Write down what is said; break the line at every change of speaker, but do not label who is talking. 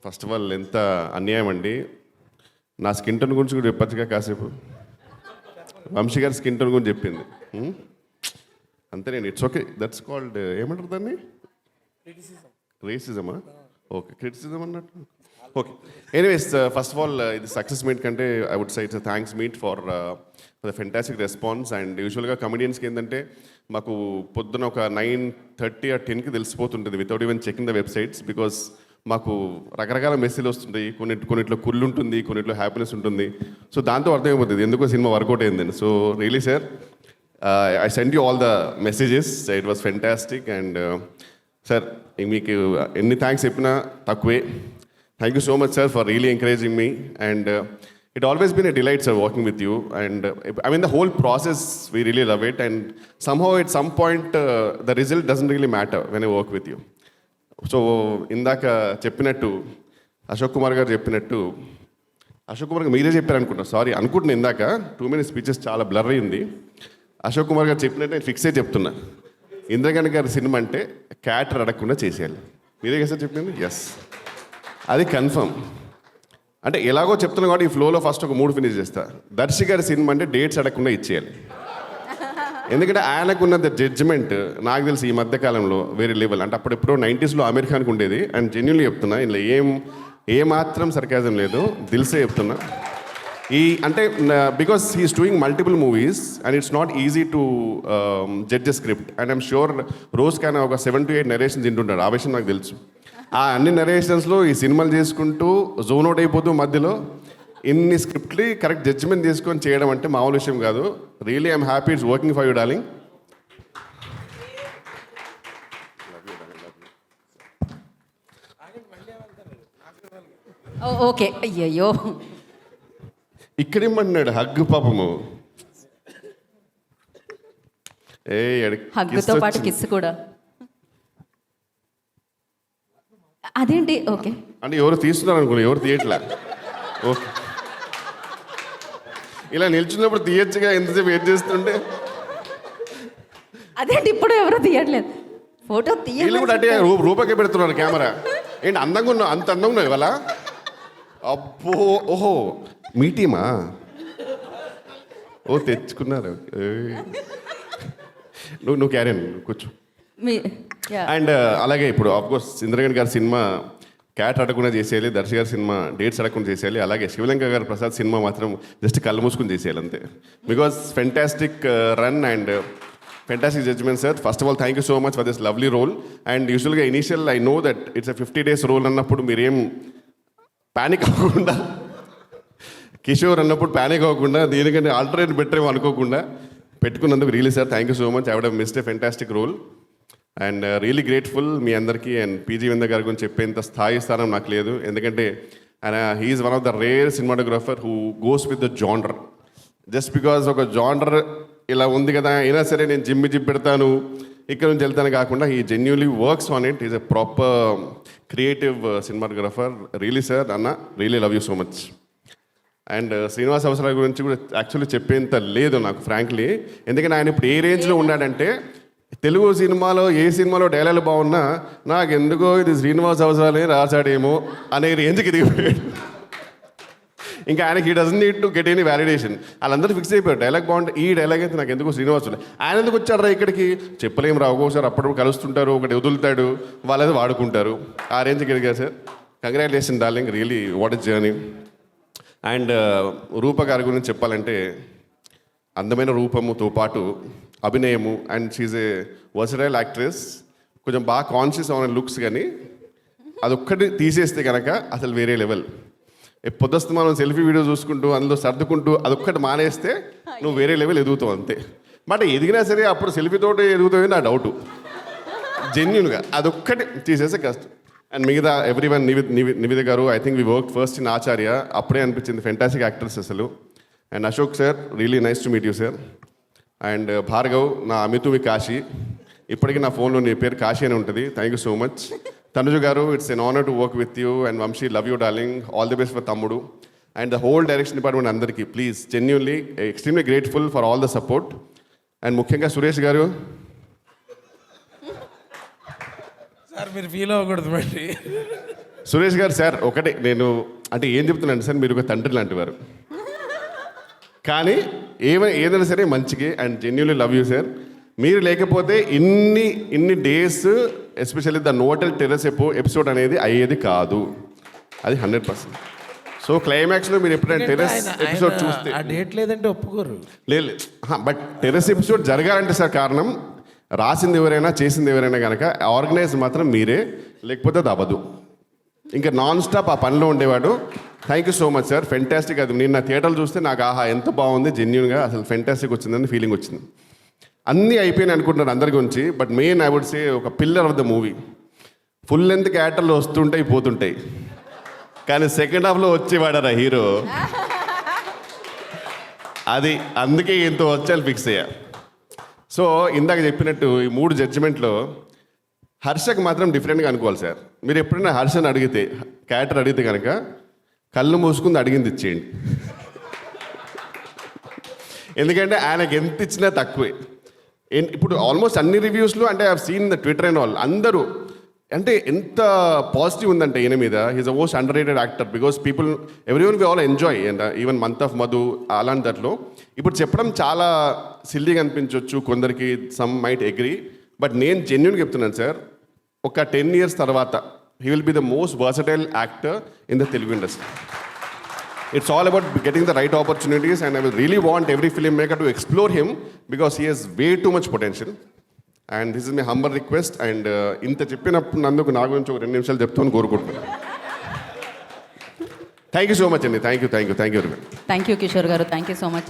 First of all ఎంత అన్యాయం అండి. నా స్కిన్ టోన్ గురించి కూడా చెప్పచ్చుగా కాసేపు. వంశీ గారి స్కిన్ టోన్ గురించి చెప్పింది అంతే. నేను ఇట్స్ ఓకే, దట్స్ కాల్డ్ ఏమంటారు దాన్ని, రేసిజమా? ఓకే, క్రిటిసిజం అన్నట్టు. Okay, anyways first of all ఇది సక్సెస్ మీట్ కంటే I would say it's thanks meet for the fantastic response. And యూజువల్గా కమెడియన్స్కి ఏంటంటే మాకు పొద్దున ఒక 9:30 or 10కి తెలిసిపోతుంటుంది without even checking the websites. Because మాకు రకరకాల మెసేజ్లు వస్తుంటాయి. కొన్నిట్లో కుళ్ళు ఉంటుంది, కొన్నిట్లో హ్యాపీనెస్ ఉంటుంది. సో దాంతో అర్థమైపోతుంది ఎందుకో సినిమా వర్కౌట్ అయిందని. So really sir, I send you all the messages, it was fantastic. And sir మీకు ఎన్ని థ్యాంక్స్ చెప్పినా తక్కువే. Thank you so much sir for really encouraging me. And it always been a delight sir working with you. And I mean the whole process we really love it. And somehow at some point the result doesn't really matter when I work with you. So ఇందాక చెప్పినట్టు అశోక్ కుమార్ గారు చెప్పినట్టు, అశోక్ కుమార్ గారు మీరే చెప్పారు అనుకుంటా, sorry అనుకుంటున్నా. ఇందాక 2 minutes స్పీచెస్ చాలా బ్లర్ అయింది. అశోక్ కుమార్ గారు చెప్పినట్టు నేను ఫిక్స్ అయ్యి చెప్తున్నా, ఇంద్రగణ్ గారి సినిమా అంటే క్యాటర్ అడగకుండా చేసేయాలి. మీరే కదా సార్ చెప్పింది? ఎస్, అది కన్ఫర్మ్. అంటే ఎలాగో చెప్తున్నా కాబట్టి ఈ ఫ్లోలో ఫస్ట్ ఒక 3 ఫినిష్ చేస్తా. దర్శి గారి సినిమా అంటే డేట్స్ అడగకుండా ఇచ్చేయాలి. ఎందుకంటే ఆయనకున్నది జడ్జిమెంట్ నాకు తెలిసి ఈ మధ్యకాలంలో వేరే లెవెల్. అంటే అప్పుడెప్పుడో 90s అమీర్ ఖాన్కి ఉండేది. అండ్ జెన్యున్లీ చెప్తున్నా, ఇందులో ఏమాత్రం సర్కాజం లేదు, దిల్సే చెప్తున్నా. అంటే because he's doing multiple movies and it's not easy to judge a script. And I'm sure రోజ్ కానీ ఒక 7 to 8 నరేషన్స్ తింటుంటాడు. ఆ విషయం నాకు తెలుసు. ఆ అన్ని నరేషన్స్లో ఈ సినిమాలు చేసుకుంటూ జోన్ అవుట్ అయిపోతూ మధ్యలో ఇన్ని స్క్రిప్ట్ని కరెక్ట్ జడ్జిమెంట్ తీసుకొని చేయడం అంటే మామూలు విషయం కాదు. Really I'm happy it's working for you darling.
Okay, అయ్యయ్యో
ఇక్కడేమన్నాడు హగ్గు పాపము.
హగ్గుతో పాటు కిస్ కూడా. అదేంటి? ఓకే,
అంటే ఎవరు తీస్తున్నారు అనుకోండి, ఎవరు తీయట్లే. ఓకే, ఇలా నిల్చున్నప్పుడు తీయచ్చుగా, ఎంతసేపు వెయిట్ చేస్తుంటే.
అదేంటి ఇప్పుడు ఎవరు తీయట్లేదు ఫోటో
వీళ్ళు కూడా అంటే రూపకే పెడుతున్నారు కెమెరా. ఏంటి అందంగా ఉన్నావు, అంత అందంగా ఉన్నావు ఇవాళ. అబ్బో, ఓహో మీ టీమా? ఓ తెచ్చుకున్నారు. నువ్వు క్యారియన్ కూర్చో. అండ్ అలాగే ఇప్పుడు ఆఫ్కోర్స్ ఇంద్రగణ్ గారి సినిమా క్యాట్ అడగకుండా చేసేయాలి, దర్శి గారి సినిమా డేట్స్ అడగకుండా చేసేయాలి. అలాగే శివలంక గారు ప్రసాద్ సినిమా మాత్రం జస్ట్ కళ్ళు మూసుకుని చేసేయాలి అంతే. Because fantastic run and fantastic judgement sir. First of all thank you so much for this lovely role. And యూజువల్గా initial I know that it's 50 days role అన్నప్పుడు మీరేం ప్యానిక్ అవ్వకుండా, కిషోర్ అన్నప్పుడు ప్యానిక్ అవ్వకుండా, దీనికంటే ఆల్టర్నేట్ బెటర్ ఏమో అనుకోకుండా పెట్టుకున్నందుకు really sir thank you so much. I would have missed a fantastic role. And really grateful మీ అందరికీ. అండ్ పీజీ వింద గారి గురించి చెప్పేంత స్థానం నాకు లేదు. ఎందుకంటే ఆయన he's one of the rare cinematographer who goes with the genre. Just because ఒక జానర్ ఇలా ఉంది కదా అయినా సరే నేను జిమ్ పెడతాను, ఇక్కడ నుంచి వెళ్తాను కాకుండా he genuinely works on it. Is a proper creative cinematographer. Really sir అన్న, really love you so much. And Srinivas Avasarala గురించి కూడా యాక్చువల్లీ చెప్పేంత లేదు నాకు ఫ్రాంక్లీ. ఎందుకంటే ఆయన ఇప్పుడు ఏ రేంజ్లో ఉన్నాడంటే, తెలుగు సినిమాలో ఏ సినిమాలో డైలాగ్ బాగున్నా నాకు ఎందుకో ఇది శ్రీనివాస్ అవసరాలే రాశాడేమో అనే రేంజ్కి దిగిపోయాడు. ఇంకా ఆయనకి ఈ doesn't need to get any validation. వాళ్ళందరూ ఫిక్స్ అయిపోయారు డైలాగ్ బాగుంటే ఈ డైలాగ్ అయితే నాకు ఎందుకో శ్రీనివాస్. ఆయన ఎందుకు వచ్చారా ఇక్కడికి చెప్పలేము రా. ఒక్కోసారి అప్పుడప్పుడు కలుస్తుంటారు, ఒకటి వదులుతాడు, వాళ్ళది వాడుకుంటారు. ఆ రేంజ్కి ఎదిగారు sir. Congratulation darling, really what is journey. And Rupa గారి గురించి చెప్పాలంటే అందమైన రూపముతో పాటు అభినయము, and she's a versatile actress. కొంచెం బాగా కాన్షియస్ అవున లుక్స్, కానీ అదొక్కటి తీసేస్తే కనుక అసలు వేరే లెవెల్. పొద్దుస్తూ మనం సెల్ఫీ వీడియో చూసుకుంటూ అందులో సర్దుకుంటూ అదొక్కటి మానేస్తే నువ్వు వేరే లెవెల్ ఎదుగుతావు అంతే. బట్ ఎదిగినా సరే అప్పుడు సెల్ఫీతోటి ఎదుగుతావు నా డౌటు. జెన్యున్గా అదొక్కటి తీసేస్తే కష్టం. అండ్ మిగతా ఎవ్రీవన్, నివేద గారు, I think we work first in Acharya, అప్పుడే అనిపించింది ఫెంటాస్టిక్ యాక్టర్స్ అసలు. And Ashok sir, really nice to meet you sir. And Bhargav, నా అమితువి కాశీ, ఇప్పటికీ నా ఫోన్లో నీ పేరు కాశీ అని ఉంటుంది. Thank you so much. Tanuj గారు, it's an honour to work with you. And Vamshi, love you darling, all the best for తమ్ముడు. And the whole direction department అందరికీ please genuinely extremely grateful for all the support. And ముఖ్యంగా సురేష్ గారు,
sir మీరు feel అవ్వకూడదు మరి.
సురేష్ గారు sir ఒకటే నేను అంటే ఏం చెప్తున్నాను సార్, మీరు ఒక తండ్రి లాంటి వారు. కానీ ఏదైనా సరే మంచికి and genuinely love you sir. మీరు లేకపోతే ఇన్ని డేస్ ఎస్పెషల్లీ ద నోటల్ టెర్రస్ ఎపిసోడ్ అనేది అయ్యేది కాదు. అది 100%. సో క్లైమాక్స్లో మీరు ఎప్పుడైనా టెర్రస్ ఎపిసోడ్ చూస్తే
ఆ డేట్ లేదంటే ఒప్పుకోరు.
లేదు, బట్ టెర్రస్ ఎపిసోడ్ జరగాలంటే సార్ కారణం రాసింది ఎవరైనా చేసింది ఎవరైనా కనుక ఆర్గనైజ్ మాత్రం మీరే, లేకపోతే అది అవ్వదు. ఇంకా నాన్ స్టాప్ ఆ పనిలో ఉండేవాడు. Thank you so much sir, fantastic. అది నేను నా థియేటర్లు చూస్తే నాకు ఆహా ఎంత బాగుంది, జెన్యున్గా అసలు ఫెంటాస్టిక్ వచ్చిందని ఫీలింగ్ వచ్చింది. అన్నీ అయిపోయినాయి అనుకుంటున్నారు అందరి గురించి, but main I would say ఒక pillar of the movie. Full length క్యారెక్టర్లు వస్తుంటాయి పోతుంటాయి, కానీ సెకండ్ హాఫ్లో వచ్చేవాడరా హీరో, అది అందుకే ఇంత వచ్చాను ఫిక్స్ అయ్యా. సో ఇందాక చెప్పినట్టు ఈ 3 జడ్జిమెంట్లో హర్షకు మాత్రం డిఫరెంట్గా అనుకోవాలి సార్. మీరు ఎప్పుడైనా హర్షని అడిగితే, క్యారెక్టర్ అడిగితే కనుక కళ్ళు మూసుకుంది అడిగింది ఇచ్చేయండి. ఎందుకంటే ఆయనకి ఎంత ఇచ్చినా తక్కువే. ఇప్పుడు ఆల్మోస్ట్ అన్ని రివ్యూస్లో అంటే I seen the Twitter and all, అందరూ అంటే ఎంత పాజిటివ్ ఉందంటే ఈయన మీద. He's a most underrated actor because people everyone we all enjoy, and even month of Madhu అలాంటి దాంట్లో. ఇప్పుడు చెప్పడం చాలా సిల్లీగా అనిపించవచ్చు కొందరికి, సమ్ మైట్ అగ్రీ, బట్ నేను జెన్యున్గా చెప్తున్నాను సార్, ఒక 10 years తర్వాత he will be the most versatile actor in the Telugu industry. It's all about getting the right opportunities, and I will really want every filmmaker to explore him because he has way too much potential. And this is my humble request. And ఇంత చెప్పినప్పుడు నందుకు నా గురించి ఒక 2 నిమిషాలు చెప్తాను కోరుకుంటున్నాను. Thank you so much అండి. Thank you very much.
Thank you Kishore గారు, థ్యాంక్ యూ సో మచ్.